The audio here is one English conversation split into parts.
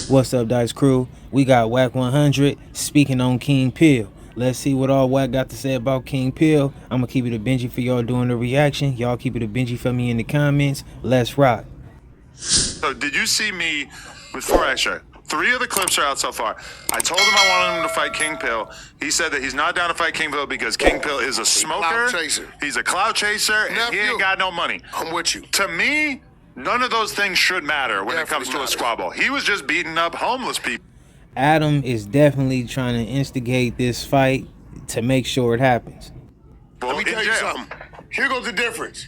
What's up, Dice Crew? We got Wack 100 speaking on King Pill. Let's see what all Wack got to say about King Pill. I'm gonna keep it a Benji for y'all doing the reaction. Y'all keep it a Benji for me in the comments. Let's rock. So did you see me with 4 extra? 3 of the clips are out so far. I told him I wanted him to fight King Pill. He said that he's not down to fight King Pill because King Pill is a smoker. Clout chaser. He's a clout chaser, and he ain't got no money. I'm with you. To me, none of those things should matter when it comes to a squabble. He was just beating up homeless people. Adam is definitely trying to instigate this fight to make sure it happens. Let me tell you something. Here goes the difference.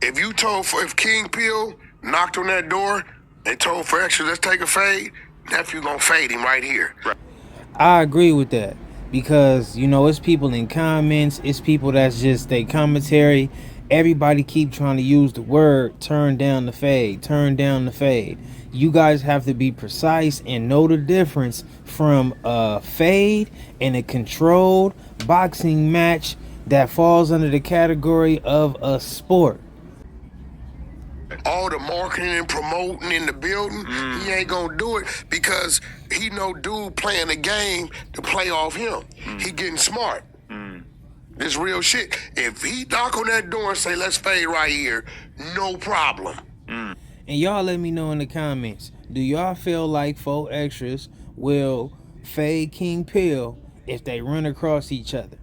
If King Pill knocked on that door and told for extra, let's take a fade, nephew gonna fade him right here. Right. I agree with that because, you know, it's people in comments, it's people that's just they commentary. Everybody keep trying to use the word turn down the fade, turn down the fade. You guys have to be precise and know the difference from a fade and a controlled boxing match that falls under the category of a sport. All the marketing and promoting in the building, he ain't gonna do it because he know dude playing the game to play off him. He getting smart. This real shit. If he knock on that door and say, let's fade right here, no problem. And y'all let me know in the comments, do y'all feel like 4 extras will fade King Pill if they run across each other?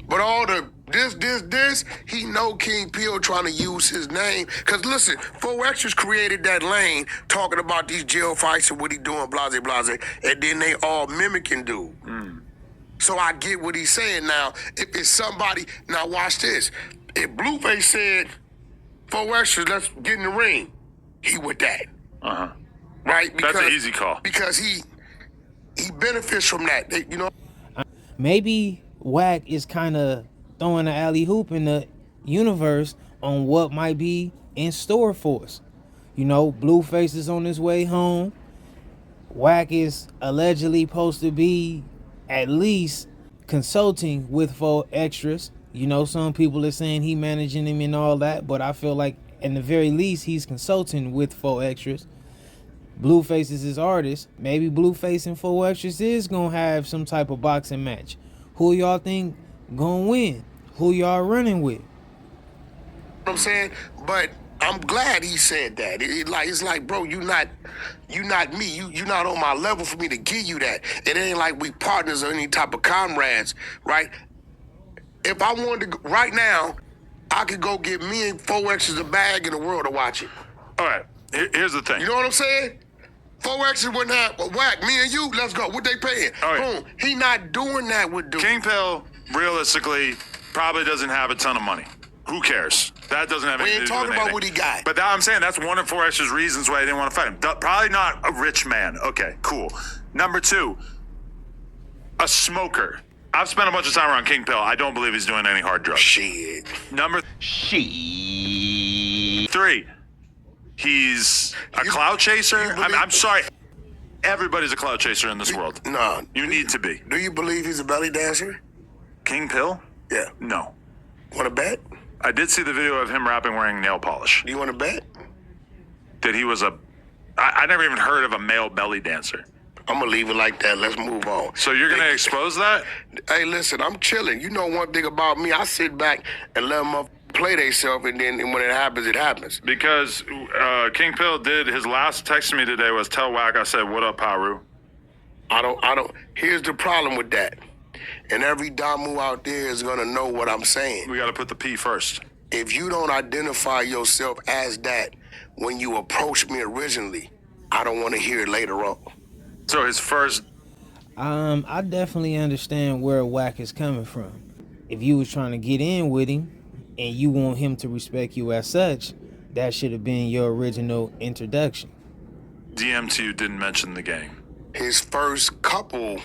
But all the this, he know King Pill trying to use his name. Cause listen, 4 extras created that lane talking about these jail fights and what he doing, blase, blase, and then they all mimicking dude. So I get what he's saying now. If it's somebody, now watch this. If Blueface said, 4 extras, let's get in the ring, he with that. Right? Because, That's an easy call. Because he benefits from that. You know? Maybe Wack is kind of throwing an alley hoop in the universe on what might be in store for us. You know, Blueface is on his way home. Wack is allegedly supposed to be at least consulting with 4 extras. You know, some people are saying he managing him and all that, but I feel like in the very least he's consulting with 4 extras. Blueface is his artist. Maybe Blueface and 4 extras is gonna have some type of boxing match. Who y'all think gonna win? Who y'all running with? You know what I'm saying? But I'm glad he said that. It's like, bro, you not me. You not on my level for me to give you that. It ain't like we partners or any type of comrades, right? If I wanted to, right now, I could go get me and 4 extras a bag in the world to watch it. All right, here's the thing. You know what I'm saying? 4 extras wouldn't have, Wack, me and you, let's go. What they paying? All right. Boom. He not doing that with dude. King Pill, realistically, probably doesn't have a ton of money. Who cares? That doesn't have anything to do with anything. We ain't talking about what he got. But I'm saying that's one of 4 extras reasons why I didn't want to fight him. Probably not a rich man. Okay, cool. Number 2, a smoker. I've spent a bunch of time around King Pill. I don't believe he's doing any hard drugs. Shit. Number 3, he's a clout chaser. I'm sorry. Everybody's a clout chaser in this world. No. You need to be. Do you believe he's a belly dancer? King Pill? Yeah. No. Want to bet? I did see the video of him rapping wearing nail polish. Do you want to bet? That he was I never even heard of a male belly dancer. I'm going to leave it like that. Let's move on. So you're going to expose that? Hey, listen, I'm chilling. You know one thing about me, I sit back and let them play themselves, and then when it happens, it happens. Because King Pill did, his last text to me today was, tell Wack I said, what up, Piru? I don't, here's the problem with that. And every Damu out there is going to know what I'm saying. We got to put the P first. If you don't identify yourself as that when you approached me originally, I don't want to hear it later on. So his first... I definitely understand where Wack is coming from. If you was trying to get in with him and you want him to respect you as such, that should have been your original introduction. DM to you didn't mention the game. His first couple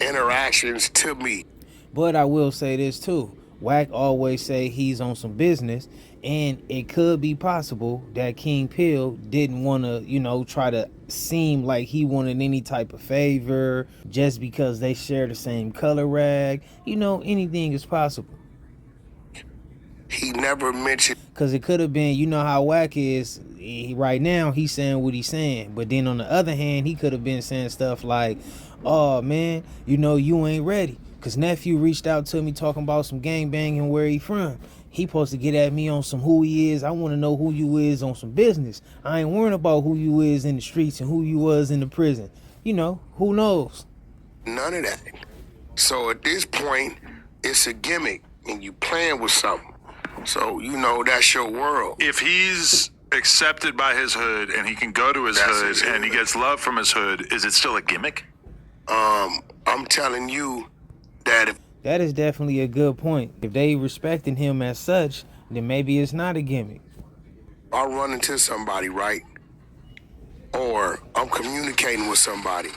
interactions to me. But I will say this too. Wack always say he's on some business, and it could be possible that King Pill didn't want to, you know, try to seem like he wanted any type of favor just because they share the same color rag. You know, anything is possible. He never mentioned. Cause it could have been, you know how Wack is. Right now, he's saying what he's saying, but then on the other hand, he could have been saying stuff like, "Oh man, you know you ain't ready." Cause nephew reached out to me talking about some gang banging where he from. He supposed to get at me on some who he is. I want to know who you is on some business. I ain't worrying about who you is in the streets and who you was in the prison. You know, who knows? None of that. So at this point, it's a gimmick, and you playing with something. So you know that's your world. If he's accepted by his hood and he can go to his hood and he gets love from his hood, is it still a gimmick? I'm telling you that if That is definitely a good point. If they respecting him as such, then maybe it's not a gimmick. I run into somebody, right, or I'm communicating with somebody,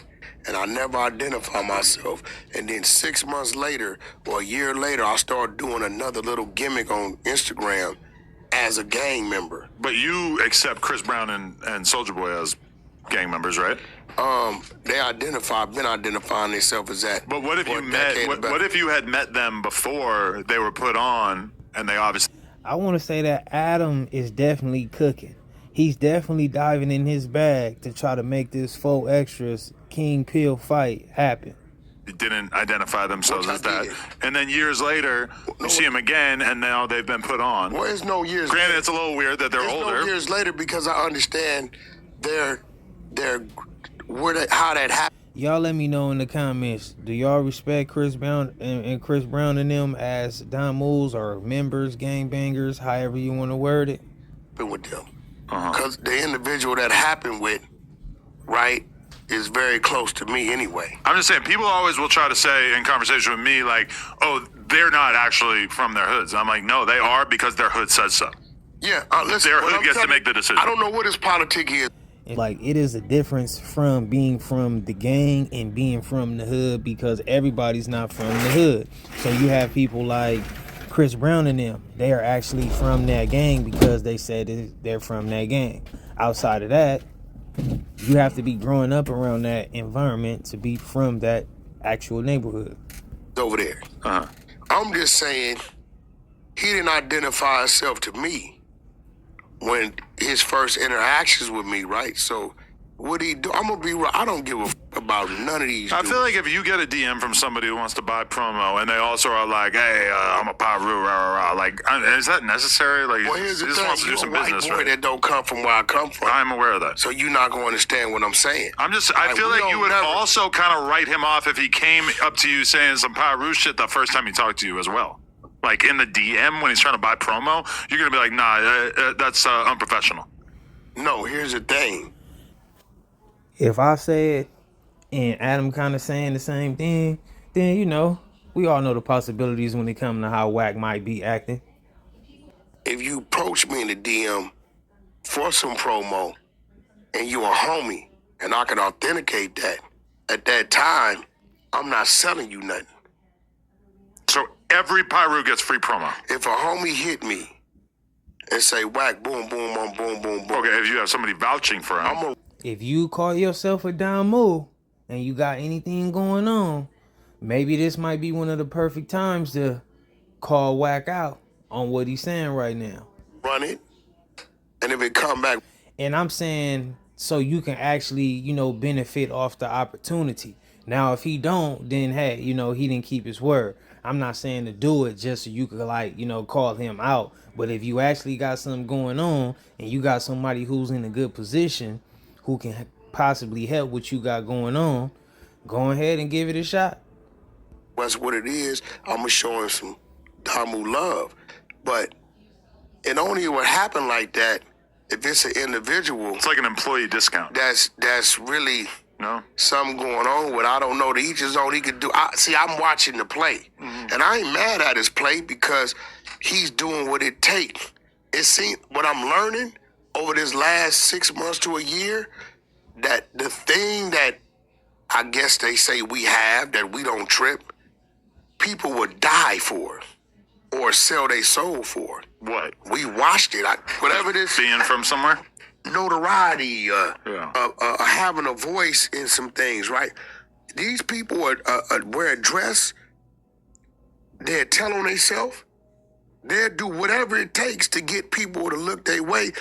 and I never identify myself, and then 6 months later or a year later, I start doing another little gimmick on Instagram as a gang member. But you accept Chris Brown and Soulja Boy as gang members, right? They been identifying themselves as that. But what if for you a met? decade What, back. what if you had met them before they were put on, and they obviously? I want to say that Adam is definitely cooking. He's definitely diving in his bag to try to make this 4 extras King Pill fight happen. Didn't identify themselves Which as I that. did. And then years later, you see them again, and now they've been put on. Well, it's no years. Granted, later. it's a little weird that they're It's older. no years later because I understand how that happened. Y'all let me know in the comments. Do y'all respect Chris Brown and Chris Brown and them as Don Moles or members, gangbangers, however you want to word it? With them, because the individual that happened with, right, is very close to me anyway. I'm just saying, people always will try to say in conversation with me, like, oh, they're not actually from their hoods. I'm like, no, they are because their hood says so. Yeah, listen. Their what hood I'm gets to telling make the you, decision. I don't know what his politic is. Like, it is a difference from being from the gang and being from the hood, because everybody's not from the hood. So you have people like Chris Brown and them. They are actually from that gang because they said they're from that gang. Outside of that, you have to be growing up around that environment to be from that actual neighborhood. Over there. I'm just saying he didn't identify himself to me when his first interactions with me, right? So what he do? I'm gonna be real. I don't give a about none of these. I dudes. feel like if you get a DM from somebody who wants to buy promo and they also are like, hey, I'm a Piru, rah, rah, rah, like, is that necessary? Like, Well, here's he the just thing. wants to do You're a some white business, boy right? that don't come from where I come from. I'm aware of that. So you're not gonna understand what I'm saying. I Like, feel we like you don't would never- also kind of write him off if he came up to you saying some Piru shit the first time he talked to you as well. Like in the DM when he's trying to buy promo, you're going to be like, nah, that's unprofessional. No, here's the thing. If I say it and Adam kind of saying the same thing, then, you know, we all know the possibilities when it comes to how Wack might be acting. If you approach me in the DM for some promo and you a homie and I can authenticate that, at that time, I'm not selling you nothing. So every Piru gets free promo. If a homie hit me and say whack, boom, boom, boom, boom, boom, boom, Okay, if you have somebody vouching for him. I'm a If you call yourself a Don Mole and you got anything going on, maybe this might be one of the perfect times to call Wack out on what he's saying right now. run it. And if it come back, And I'm saying so you can actually, you know, benefit off the opportunity. Now, if he don't, then hey, you know, he didn't keep his word. I'm not saying to do it just so you could, like, you know, call him out. But if you actually got something going on and you got somebody who's in a good position who can possibly help what you got going on, go ahead and give it a shot. that's what it is. I'm gonna show him some Damu love. But it only would happen like that if it's an individual It's like an employee discount. that's really No? something going on with, I don't know, to each his own. He could do. I'm watching the play, and I ain't mad at his play because he's doing what it takes. It seems what I'm learning over this last 6 months to a year, that the thing that I guess they say we have that we don't trip, people would die for or sell their soul for. What? We watched it. Whatever this Being from somewhere? notoriety, Yeah. having a voice in some things, right? These people wear a dress, they'll tell on themselves, They'll do whatever it takes to get people to look their way.